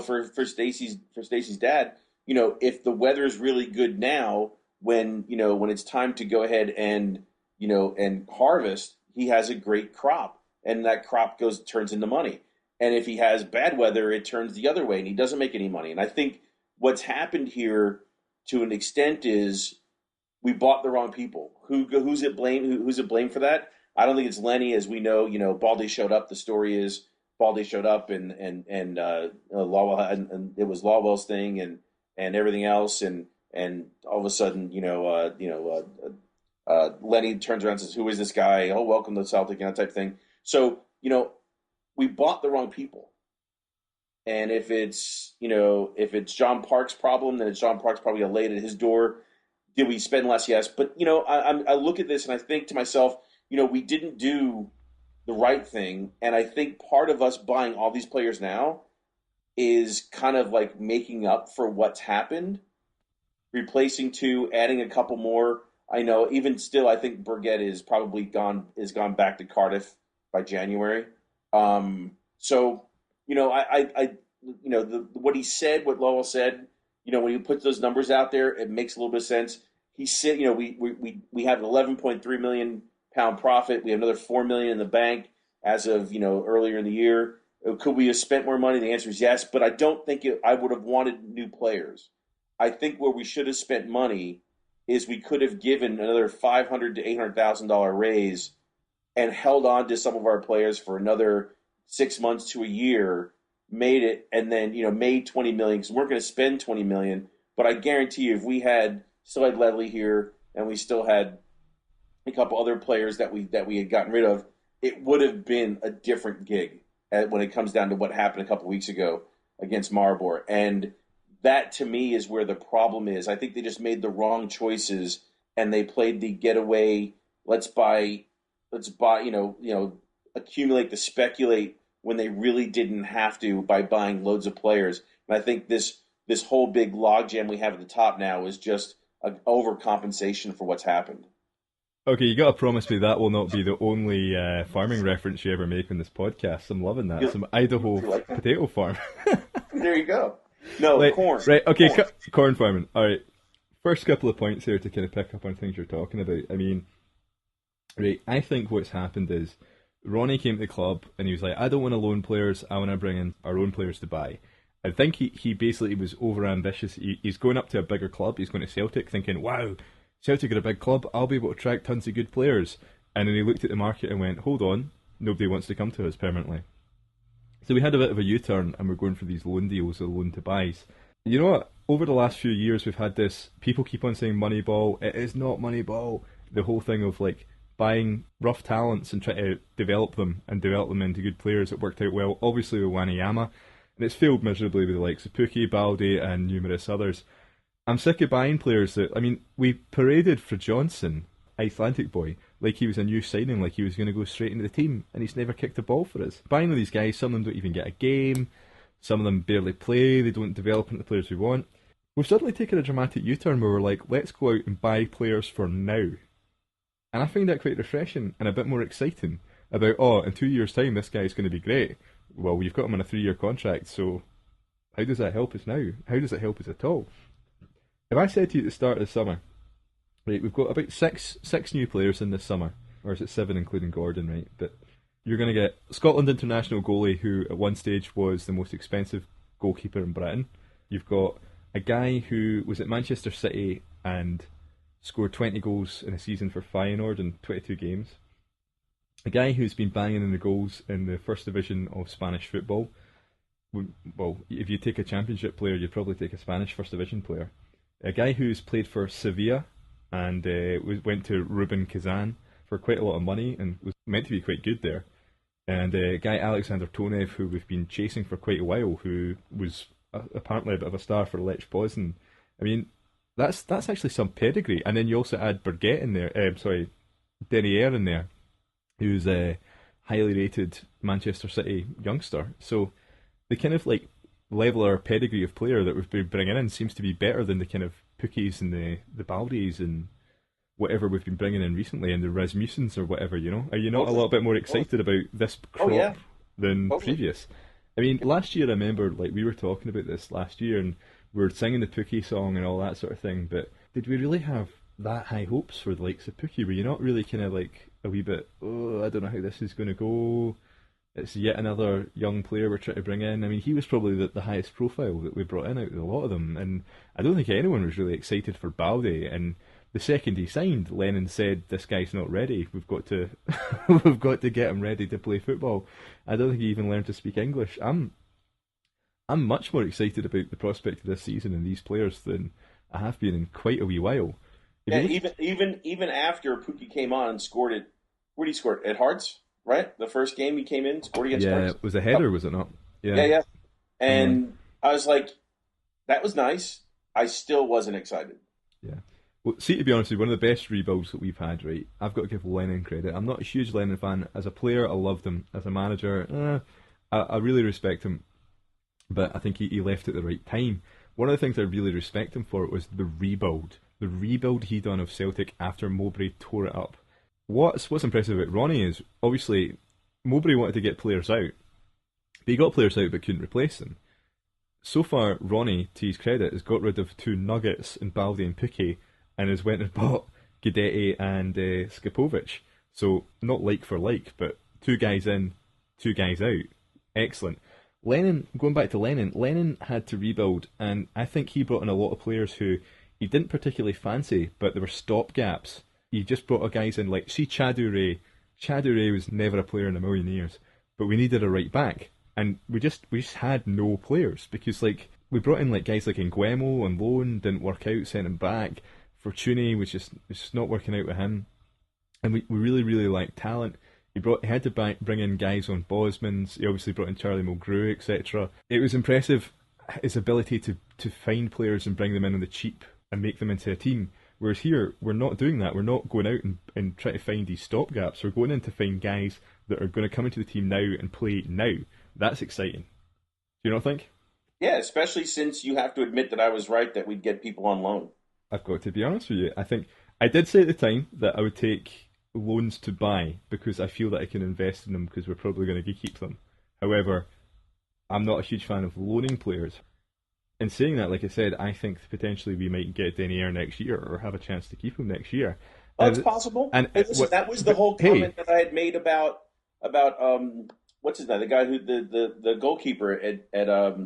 for Stacy's dad, if the weather is really good now, when it's time to go ahead and harvest, he has a great crop, and that crop turns into money. And if he has bad weather, it turns the other way, and he doesn't make any money. And I think what's happened here, to an extent, is we bought the wrong people. Who's it blame? Who's it blame for that? I don't think it's Lenny, as we know. Baldy showed up. The story is Baldy showed up, and Lawwell, and it was Lawwell's thing, and everything else, and all of a sudden, Lenny turns around and says, "Who is this guy? Oh, welcome to Celtic," and that type of thing. So we bought the wrong people. And if it's John Park's problem, then it's John Park's probably laid at his door. Did we spend less? Yes, but I look at this and I think to myself, we didn't do the right thing, and I think part of us buying all these players now is kind of like making up for what's happened, replacing two, adding a couple more. I know, even still, I think Burgett is probably gone back to Cardiff by January. So what he said, what Lowell said, when he puts those numbers out there, it makes a little bit of sense. He said, we have an 11.3 million pound profit. We have another 4 million in the bank as of earlier in the year. Could we have spent more money? The answer is yes, but I don't think I would have wanted new players. I think where we should have spent money is we could have given another $500,000 to $800,000 raise and held on to some of our players for another 6 months to a year, made it, and then made 20 million, because we're going to spend 20 million. But I guarantee you, if we still had Ledley here, and we still had a couple other players that we had gotten rid of, it would have been a different gig when it comes down to what happened a couple weeks ago against Maribor. And that, to me, is where the problem is. I think they just made the wrong choices, and they played the getaway. Let's buy, accumulate to speculate, when they really didn't have to, by buying loads of players. And I think this whole big logjam we have at the top now is just an overcompensation for what's happened. Okay, you gotta promise me that will not be the only farming reference you ever make on this podcast. I'm loving that. Some Idaho like potato farm. There you go. No, corn. Right, okay, Corn. corn farming. Alright, first couple of points here to kind of pick up on things you're talking about. I mean, right, I think what's happened is Ronnie came to the club and he was like, I don't want to loan players, I want to bring in our own players to buy. I think he basically was over ambitious. He's going up to a bigger club, he's going to Celtic thinking, wow, Celtic are a big club, I'll be able to attract tons of good players. And then he looked at the market and went, hold on, nobody wants to come to us permanently. So we had a bit of a U-turn and we're going for these loan deals or loan to buys. You know what? Over the last few years we've had this, people keep on saying Moneyball, it is not Moneyball. The whole thing of like buying rough talents and trying to develop them into good players. It worked out well, obviously with Wanyama, and it's failed miserably with the likes of Pookie, Baldy and numerous others. I'm sick of buying players that, I mean, we paraded for Johnson, Icelandic boy, like he was a new signing, like he was going to go straight into the team, and he's never kicked a ball for us. Buying all these guys, some of them don't even get a game, some of them barely play, they don't develop into the players we want. We've suddenly taken a dramatic U-turn where we're like, let's go out and buy players for now. And I find that quite refreshing and a bit more exciting about, in 2 years' time this guy's going to be great. Well, we've got him on a 3-year contract, so how does that help us now? How does it help us at all? If I said to you at the start of the summer, right, we've got about six new players in this summer, or is it 7 including Gordon, right? But you're going to get Scotland international goalie, who at one stage was the most expensive goalkeeper in Britain. You've got a guy who was at Manchester City and scored 20 goals in a season for Feyenoord in 22 games. A guy who's been banging in the goals in the first division of Spanish football. Well, if you take a championship player, you'd probably take a Spanish first division player. A guy who's played for Sevilla and went to Rubin Kazan for quite a lot of money and was meant to be quite good there. And a guy, Alexander Tonev, who we've been chasing for quite a while, who was apparently a bit of a star for Lech Poznan. I mean, that's actually some pedigree. And then you also add Burgett in there, Derriere in there, who's a highly rated Manchester City youngster. So the kind of like level or pedigree of player that we've been bringing in seems to be better than the kind of Pookies and the Baldies and whatever we've been bringing in recently, and the Rasmussens or whatever, you know? Are you not a little bit more excited about this crop than previous? I mean, last year I remember like we were talking about this last year, and we were singing the Pookie song and all that sort of thing. But did we really have that high hopes for the likes of Pookie? Were you not really kind of like a wee bit? Oh, I don't know how this is going to go. It's yet another young player we're trying to bring in. I mean, he was probably the highest profile that we brought in out of a lot of them, and I don't think anyone was really excited for Balde. And the second he signed, Lennon said, "This guy's not ready. We've got to, we've got to get him ready to play football." I don't think he even learned to speak English. I'm much more excited about the prospect of this season and these players than I have been in quite a wee while. Yeah, even after Pookie came on and scored it, where did he score? At Hearts, right? The first game he came in, scored against Yeah, Hearts. it was a header, was it not? Yeah, yeah. And I was like, that was nice. I still wasn't excited. Yeah. Well, see, to be honest with you, one of the best rebuilds that we've had, right? I've got to give Lennon credit. I'm not a huge Lennon fan. As a player, I loved him. As a manager, I really respect him. But I think he left at the right time. One of the things I really respect him for was the rebuild. The rebuild he done of Celtic after Mowbray tore it up. What's impressive about Ronnie is, obviously, Mowbray wanted to get players out. But he got players out but couldn't replace them. So far, Ronnie, to his credit, has got rid of two nuggets in Baldi and Piqué, and has went and bought Guidetti and Skipovic. So, not like for like, but two guys in, two guys out. Excellent. Lennon, going back to Lennon, Lennon had to rebuild, and I think he brought in a lot of players who he didn't particularly fancy, but there were stopgaps. He just brought a guys in like, see Chadu Ray. Chadu Ray was never a player in a million years, but we needed a right back, and we just had no players because like we brought in like guys like Nguemo on loan, didn't work out, sent him back. Fortuny was just not working out with him, and we really lacked talent. He had to bring in guys on Bosman's. He obviously brought in Charlie Mulgrew, etc. It was impressive his ability to find players and bring them in on the cheap and make them into a team. Whereas here, we're not doing that. We're not going out and trying to find these stopgaps. We're going in to find guys that are going to come into the team now and play now. That's exciting. Do you not think? Yeah, especially since you have to admit that I was right that we'd get people on loan. I've got to be honest with you. I think I did say at the time that I would take loans to buy because I feel that I can invest in them because we're probably going to keep them. However, I'm not a huge fan of loaning players. In saying that, like I said, I think potentially we might get Denier next year or have a chance to keep him next year. That's possible. And listen, that was the whole comment that I had made about what's his name, the guy who the goalkeeper at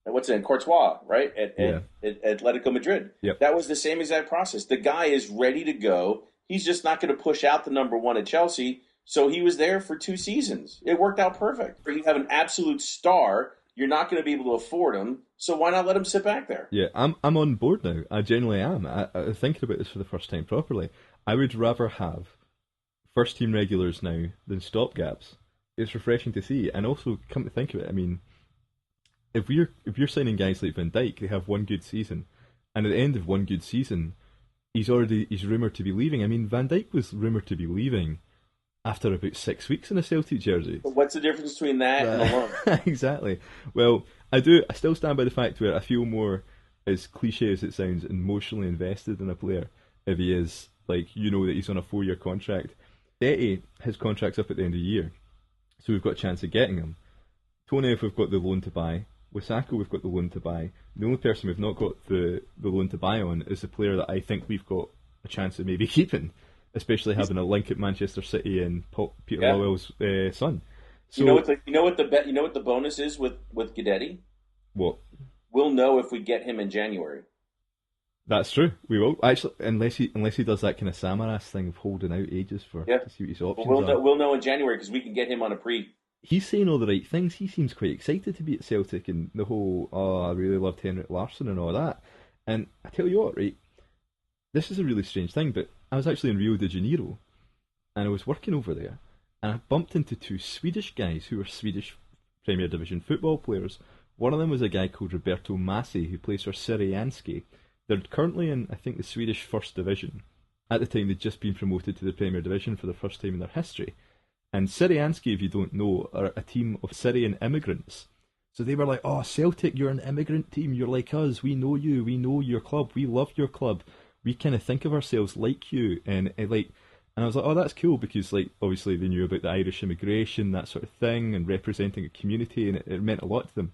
what's it, Courtois, right? At Atletico Madrid. Yep. That was the same exact process. The guy is ready to go. He's just not going to push out the number one at Chelsea. So he was there for 2 seasons. It worked out perfect. You have an absolute star. You're not going to be able to afford him. So why not let him sit back there? Yeah, I'm on board now. I genuinely am. I'm thinking about this for the first time properly. I would rather have first team regulars now than stopgaps. It's refreshing to see. And also, come to think of it, I mean, if you're signing guys like Van Dijk, they have one good season, and at the end of one good season, he's rumoured to be leaving. I mean, Van Dijk was rumoured to be leaving after about 6 weeks in a Celtic jersey. But what's the difference between that and a loan? Exactly. Well, I still stand by the fact where I feel more, as cliche as it sounds, emotionally invested in a player if he is, like, that he's on a 4-year contract. Guidetti, his contract's up at the end of the year, so we've got a chance of getting him. Tonev, we've got the loan to buy. With Sacco, we've got the loan to buy. The only person we've not got the loan to buy on is the player that I think we've got a chance of maybe keeping, especially having a link at Manchester City and Peter Lowell's son. So, you know what the bonus is with Guidetti? What? We'll know if we get him in January. That's true. We will actually, unless he does that kind of Samaras thing of holding out ages to see what his options are. We'll know in January because we can get him on a pre. He's saying all the right things. He seems quite excited to be at Celtic and the whole, I really loved Henrik Larsson and all that. And I tell you what, right, this is a really strange thing, but I was actually in Rio de Janeiro and I was working over there and I bumped into 2 Swedish guys who were Swedish Premier Division football players. One of them was a guy called Roberto Massi who plays for Sirianski. They're currently in, I think, the Swedish First Division. At the time, they'd just been promoted to the Premier Division for the first time in their history. And Sirianski, if you don't know, are a team of Syrian immigrants. So they were like, oh, Celtic, you're an immigrant team. You're like us. We know you. We know your club. We love your club. We kind of think of ourselves like you. And And I was like, oh, that's cool because, like, obviously they knew about the Irish immigration, that sort of thing, and representing a community, and it meant a lot to them.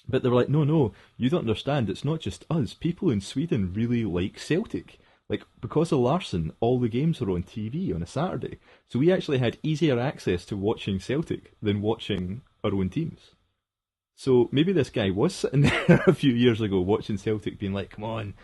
But they were like, no, no, you don't understand. It's not just us. People in Sweden really like Celtic. Like, because of Larson, all the games were on TV on a Saturday. So we actually had easier access to watching Celtic than watching our own teams. So maybe this guy was sitting there a few years ago watching Celtic being like, come on.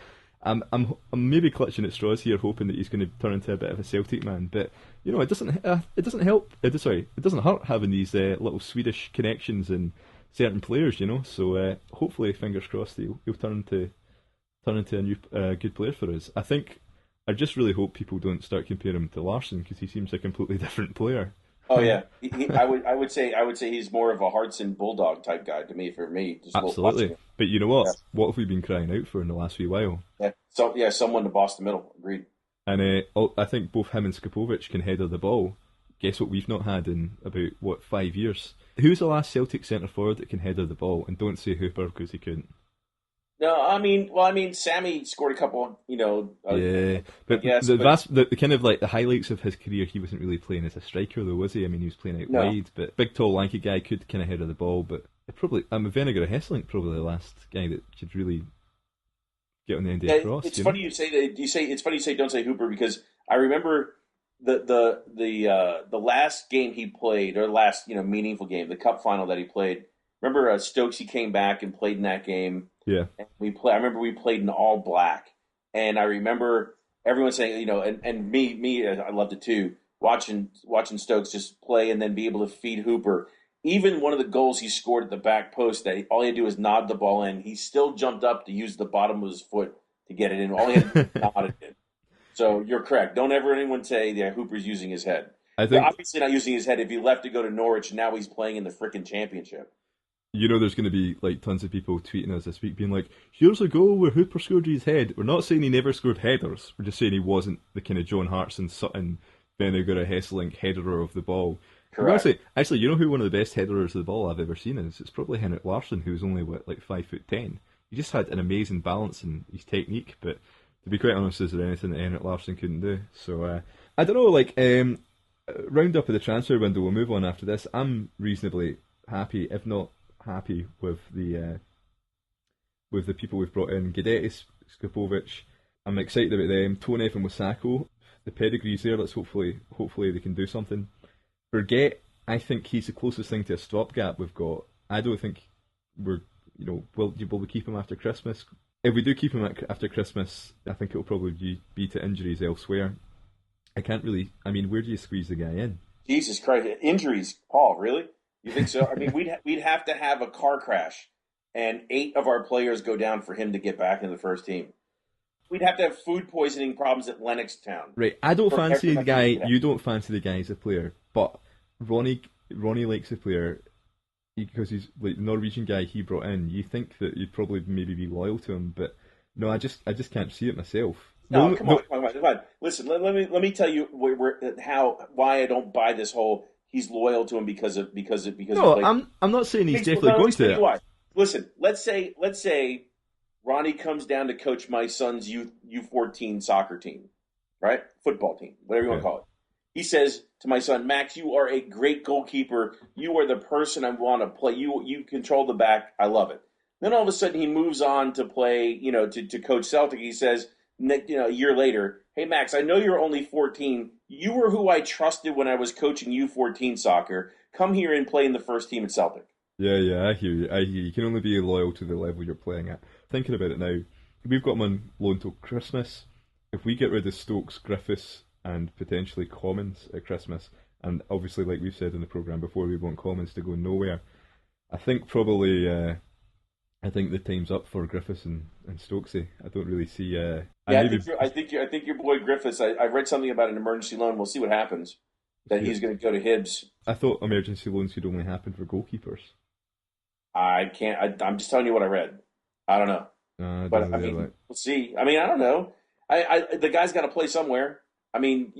I'm maybe clutching at straws here, hoping that he's going to turn into a bit of a Celtic man. But you know, it doesn't help. It doesn't hurt having these little Swedish connections and certain players. You know, so hopefully, fingers crossed, he'll turn into a new good player for us. I just really hope people don't start comparing him to Larson because he seems a completely different player. Oh yeah, I would say he's more of a Hartson Bulldog type guy to me. For me, just Absolutely. But you know what? Yeah. What have we been crying out for in the last wee while? Yeah, so yeah, someone to boss the middle. Agreed. And I think both him and Skopovic can header the ball. Guess what we've not had in about, 5 years? Who's the last Celtic centre forward that can header the ball? And don't say Hooper because he couldn't. No, Sammy scored a couple. Yeah, but yes, the kind of like the highlights of his career, he wasn't really playing as a striker though, was he? I mean, he was playing out no. wide, but big, tall, lanky guy could kind of header the ball. But probably, Vinegar Hesselink probably the last guy that could really get on the end of the cross. It's funny you say that. It's funny you say don't say Hooper because I remember the last game he played or last meaningful game, the cup final that he played. Remember Stokesy came back and played in that game. Yeah, and I remember we played in all black, and I remember everyone saying, and me, I loved it too. Watching Stokes just play and then be able to feed Hooper. Even one of the goals he scored at the back post, that all he had to do was nod the ball in. He still jumped up to use the bottom of his foot to get it in. All he had to do was nod it in. So you're correct. Don't ever anyone say that Hooper's using his head. I think obviously not using his head. If he left to go to Norwich, now he's playing in the freaking championship. You know, there's going to be like tons of people tweeting us this week being like, here's a goal where Hooper scored his head. We're not saying he never scored headers. We're just saying he wasn't the kind of John Hartson, Sutton, Vinegar, Hesselink headerer of the ball. Correct. Actually, you know who one of the best headerers of the ball I've ever seen is? It's probably Henrik Larsson, who's only, 5'10". He just had an amazing balance in his technique, but to be quite honest, is there anything that Henrik Larsson couldn't do? So, I don't know, round up of the transfer window, we'll move on after this. I'm reasonably happy, if not happy with the people we've brought in. Guedetti, Skopovic, I'm excited about them. Tonev and Wasako, the pedigree's there. Let's hopefully they can do something. Forget, I think he's the closest thing to a stopgap we've got. I don't think will we keep him after Christmas? If we do keep him after Christmas, I think it'll probably be to injuries elsewhere. Where do you squeeze the guy in? Jesus Christ, injuries, Paul, really? You think so? I mean, we'd have to have a car crash, and 8 of our players go down for him to get back into the first team. We'd have to have food poisoning problems at Lennoxtown. Right, I don't fancy the guy. You don't fancy the guy as a player, but Ronnie likes the player because he's like the Norwegian guy he brought in. You think that you'd probably maybe be loyal to him, but no, I just can't see it myself. No, come on. Listen, let me tell you why I don't buy this whole. He's loyal to him because. No, I'm not saying he's definitely going to. Why. Listen, let's say Ronnie comes down to coach my son's U14 soccer team, right? Football team, whatever you want to call it. He says to my son, Max, you are a great goalkeeper. You are the person I want to play. You control the back. I love it. Then all of a sudden he moves on to play, to coach Celtic. He says, a year later, hey, Max, I know you're only 14. You were who I trusted when I was coaching U14 soccer. Come here and play in the first team at Celtic. Yeah, I hear you. You can only be loyal to the level you're playing at. Thinking about it now, we've got him on loan till Christmas. If we get rid of Stokes, Griffiths, and potentially Commons at Christmas, and obviously, like we've said in the programme before, we want Commons to go nowhere. I think probably, I think the time's up for Griffiths and Stokesy. I don't really see. I think your boy Griffiths. I read something about an emergency loan. We'll see what happens. That he's going to go to Hibs. I thought emergency loans could only happen for goalkeepers. I can't. I'm just telling you what I read. I don't know. We'll see. I mean, I don't know. The guy's got to play somewhere. I mean,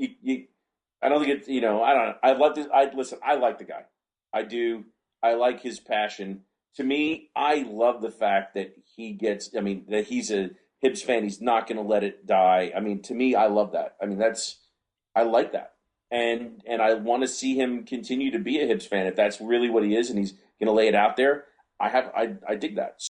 I don't think it's. I don't know. I love this. Listen. I like the guy. I do. I like his passion. To me, I love the fact that he gets. I mean, that he's a Hibs fan. He's not going to let it die. I mean, to me, I love that. I mean, I like that, and I want to see him continue to be a Hibs fan if that's really what he is, and he's going to lay it out there. I dig that.